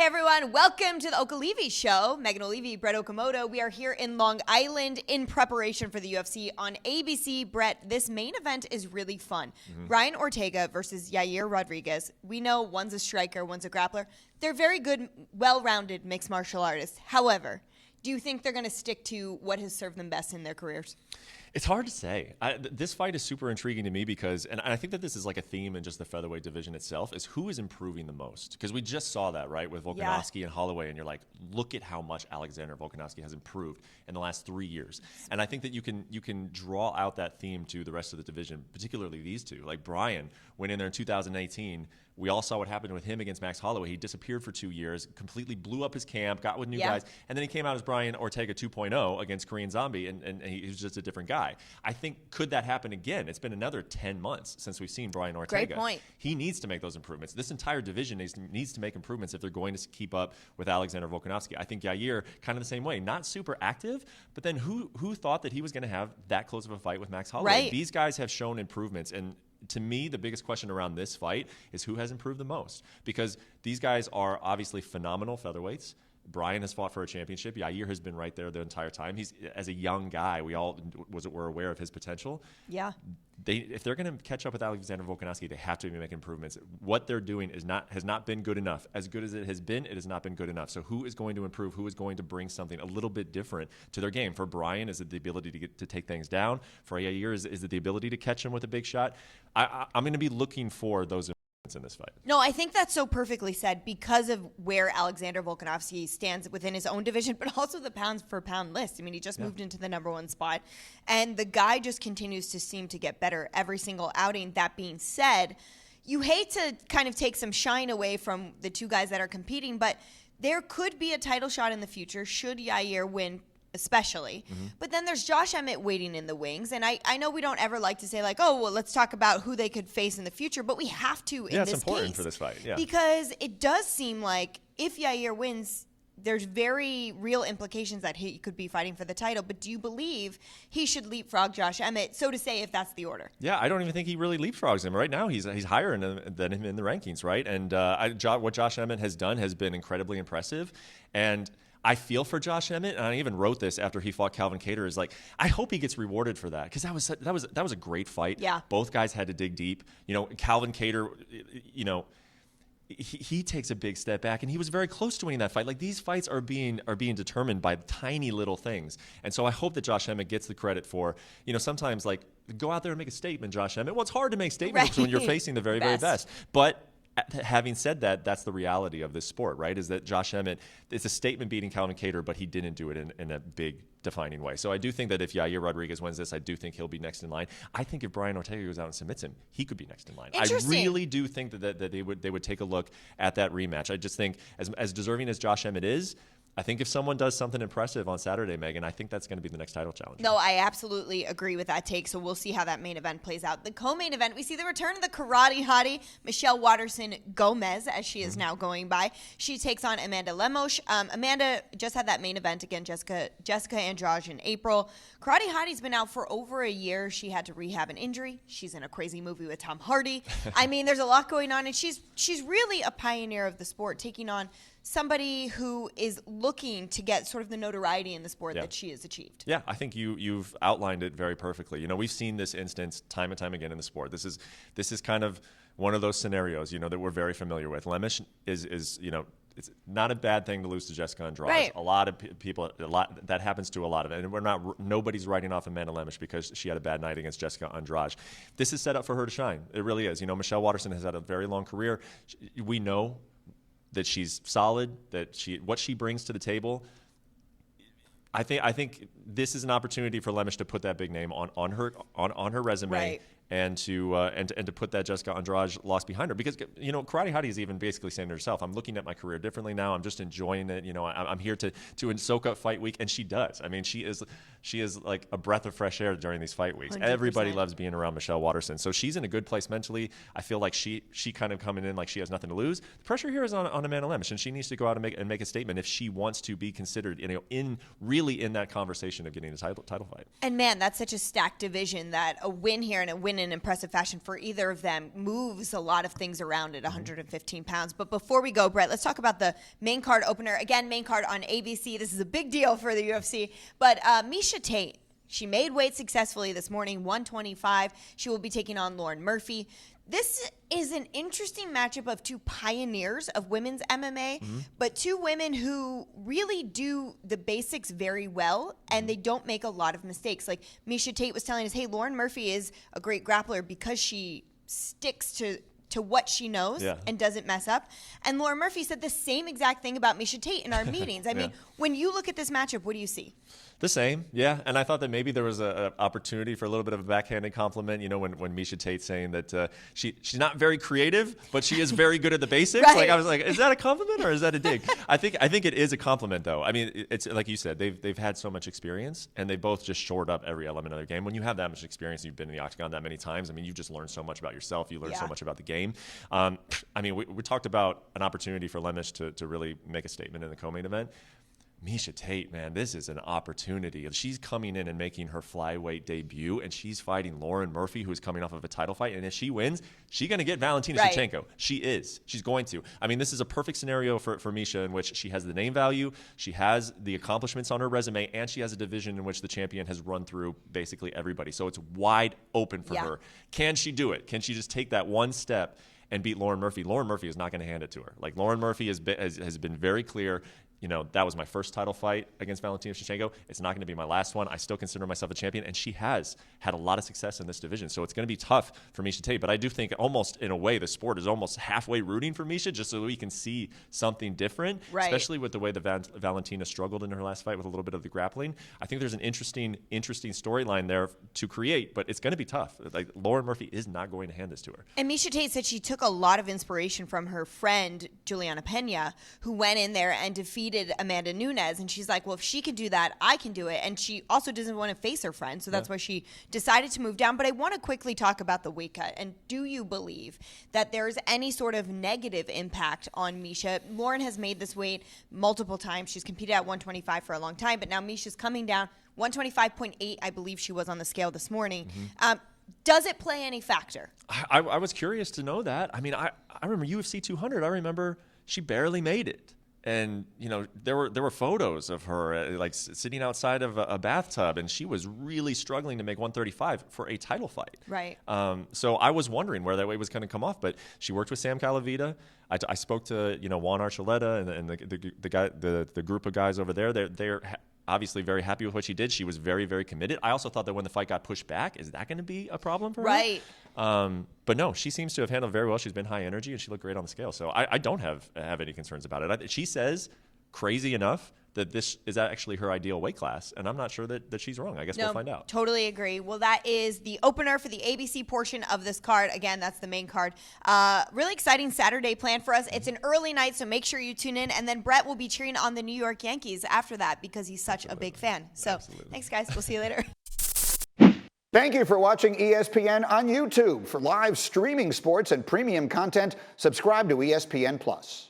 Hey everyone, welcome to the Olivi Show. Megan Olivi, Brett Okamoto. We are here in Long Island in preparation for the UFC on ABC. Brett, this main event is really fun. Ryan Ortega versus Yair Rodriguez. We know one's a striker, one's a grappler. They're very good, well-rounded mixed martial artists. However, do you think they're going to stick to what has served them best in their careers? It's hard to say. This fight is super intriguing to me because, and I think that this is like a theme in just the featherweight division itself, is who is improving the most. Because we just saw that, right, with Volkanovski and Holloway, and you're like, look at how much Alexander Volkanovski has improved in the last 3 years. And I think that you can draw out that theme to the rest of the division, particularly these two. Like Brian went in there in 2018. We all saw what happened with him against Max Holloway. He disappeared for 2 years, completely blew up his camp, got with new guys, and then he came out as Brian Ortega 2.0 against Korean Zombie, and he was just a different guy. I think, could that happen again? It's been another 10 months since we've seen Brian Ortega. Great point. He needs to make those improvements. This entire division needs to make improvements if they're going to keep up with Alexander Volkanovski. I think Yair, kind of the same way, not super active, but then who thought that he was going to have that close of a fight with Max Holloway? Right. These guys have shown improvements, and to me, the biggest question around this fight is who has improved the most, because these guys are obviously phenomenal featherweights. Brian has fought for a championship. Yair has been right there the entire time. He's, as a young guy, we all were aware of his potential. Yeah. If they're going to catch up with Alexander Volkanovski, they have to be making improvements. What they're doing has not been good enough. As good as it has not been good enough. So who is going to improve? Who is going to bring something a little bit different to their game? For Brian, is it the ability to take things down? For Yair, is it the ability to catch him with a big shot? I'm going to be looking for those improvements in this fight. No, I think that's so perfectly said because of where Alexander Volkanovski stands within his own division, but also the pounds per pound list. I mean, he just moved into the #1 spot, and the guy just continues to seem to get better every single outing. That being said, you hate to kind of take some shine away from the two guys that are competing, but there could be a title shot in the future should Yair win, especially. But then there's Josh Emmett waiting in the wings. And I know we don't ever like to say, like, oh, well, let's talk about who they could face in the future. But we have to in this case. Yeah, it's important for this fight. Yeah. Because it does seem like if Yair wins, there's very real implications that he could be fighting for the title. But do you believe he should leapfrog Josh Emmett, so to say, if that's the order? Yeah, I don't even think he really leapfrogs him. Right now, he's higher than him in the rankings, right? And what Josh Emmett has done has been incredibly impressive. And I feel for Josh Emmett, and I even wrote this after he fought Calvin Kattar, is like, I hope he gets rewarded for that, because that was a great fight. Yeah. Both guys had to dig deep. You know, Calvin Kattar, you know, he takes a big step back, and he was very close to winning that fight. Like, these fights are being determined by tiny little things. And so I hope that Josh Emmett gets the credit for, you know, sometimes, like, go out there and make a statement, Josh Emmett. Well, it's hard to make statements when you're facing the very, very best. But having said that, that's the reality of this sport, right? Is that Josh Emmett, it's a statement beating Calvin Kattar, but he didn't do it in a big defining way. So I do think that if Yair Rodriguez wins this, I do think he'll be next in line. I think if Brian Ortega goes out and submits him, he could be next in line. I really do think that they would take a look at that rematch. I just think as deserving as Josh Emmett is, I think if someone does something impressive on Saturday, Megan, I think that's going to be the next title challenge. No, I absolutely agree with that take, so we'll see how that main event plays out. The co-main event, we see the return of the karate hottie, Michelle Waterson-Gomez, as she is now going by. She takes on Amanda Lemos. Amanda just had that main event against Jessica Andrade in April. Karate hottie's been out for over a year. She had to rehab an injury. She's in a crazy movie with Tom Hardy. I mean, there's a lot going on, and she's really a pioneer of the sport, taking on somebody who is looking to get sort of the notoriety in the sport that she has achieved. Yeah, I think you've outlined it very perfectly. You know, we've seen this instance time and time again in the sport. This is kind of one of those scenarios, you know, that we're very familiar with. Lemos is you know, it's not a bad thing to lose to Jessica Andrade. Right. A lot of people, that happens to a lot of it. And nobody's writing off Amanda Lemos because she had a bad night against Jessica Andrade. This is set up for her to shine. It really is. You know, Michelle Waterson has had a very long career. We know that she's solid, that what she brings to the table. I think this is an opportunity for Lemos to put that big name on her resume, right, and to put that Jessica Andrade loss behind her, because, you know, Karate Hottie is even basically saying to herself, I'm looking at my career differently now. I'm just enjoying it. You know, I'm here to soak up fight week, and she does. I mean, she is like a breath of fresh air during these fight weeks. 100%. Everybody loves being around Michelle Waterson, so she's in a good place mentally. I feel like she kind of coming in like she has nothing to lose. The pressure here is on Amanda Lemos, and she needs to go out and make a statement if she wants to be considered, you know, in that conversation of getting a title fight. And man, that's such a stacked division that a win here and a win in impressive fashion for either of them, moves a lot of things around at 115 pounds. But before we go, Brett, let's talk about the main card opener. Again, main card on ABC. This is a big deal for the UFC. But Miesha Tate, she made weight successfully this morning, 125. She will be taking on Lauren Murphy. This is an interesting matchup of two pioneers of women's MMA, but two women who really do the basics very well, and they don't make a lot of mistakes. Like Miesha Tate was telling us, hey, Lauren Murphy is a great grappler because she sticks to what she knows and doesn't mess up. And Lauren Murphy said the same exact thing about Miesha Tate in our meetings. I mean, when you look at this matchup, what do you see? The same, yeah. And I thought that maybe there was an opportunity for a little bit of a backhanded compliment, you know, when Miesha Tate's saying that she's not very creative, but she is very good at the basics. Right. Like, I was like, is that a compliment or is that a dig? I think it is a compliment, though. I mean, it's like you said, they've had so much experience, and they both just shored up every element of their game. When you have that much experience, you've been in the octagon that many times, I mean, you just learn so much about yourself. You learn so much about the game. I mean, we talked about an opportunity for Lemos to really make a statement in the co-main event. Miesha Tate, man, this is an opportunity. She's coming in and making her flyweight debut, and she's fighting Lauren Murphy, who's coming off of a title fight. And if she wins, she's going to get Valentina Shevchenko. She is. She's going to. I mean, this is a perfect scenario for Miesha, in which she has the name value, she has the accomplishments on her resume, and she has a division in which the champion has run through basically everybody. So it's wide open for her. Can she do it? Can she just take that one step and beat Lauren Murphy? Lauren Murphy is not going to hand it to her. Like, Lauren Murphy has been very clear. You know, that was my first title fight against Valentina Shevchenko. It's not going to be my last one. I still consider myself a champion, and she has had a lot of success in this division. So it's going to be tough for Miesha Tate. But I do think almost in a way the sport is almost halfway rooting for Miesha, just so we can see something different, especially with the way the Valentina struggled in her last fight with a little bit of the grappling. I think there's an interesting storyline there to create, but it's going to be tough. Like, Lauren Murphy is not going to hand this to her. And Miesha Tate said she took a lot of inspiration from her friend, Juliana Pena, who went in there and defeated Amanda Nunes, and she's like, well, if she can do that, I can do it. And she also doesn't want to face her friend, so that's why she decided to move down. But I want to quickly talk about the weight cut. And do you believe that there's any sort of negative impact on Miesha? Lauren has made this weight multiple times. She's competed at 125 for a long time, but now Misha's coming down 125.8, I believe she was on the scale this morning. Does it play any factor? I was curious to know that. I mean, I remember UFC 200. I remember she barely made it. And, you know, there were photos of her like sitting outside of a bathtub, and she was really struggling to make 135 for a title fight. Right. So I was wondering where that weight was going to come off, but she worked with Sam Calavita. I spoke to, you know, Juan Archuleta and the group of guys over there. They're obviously very happy with what she did. She was very, very committed. I also thought that when the fight got pushed back, is that going to be a problem for her? Right. But no, she seems to have handled very well. She's been high energy, and she looked great on the scale. So I don't have any concerns about it. She says, crazy enough, that this is actually her ideal weight class, and I'm not sure that she's wrong. I guess we'll find out. Totally agree. Well, that is the opener for the ABC portion of this card. Again, that's the main card. Really exciting Saturday plan for us. It's an early night, so make sure you tune in. And then Brett will be cheering on the New York Yankees after that because he's such a big fan. So thanks, guys. We'll see you later. Thank you for watching ESPN on YouTube. For live streaming sports and premium content, subscribe to ESPN+.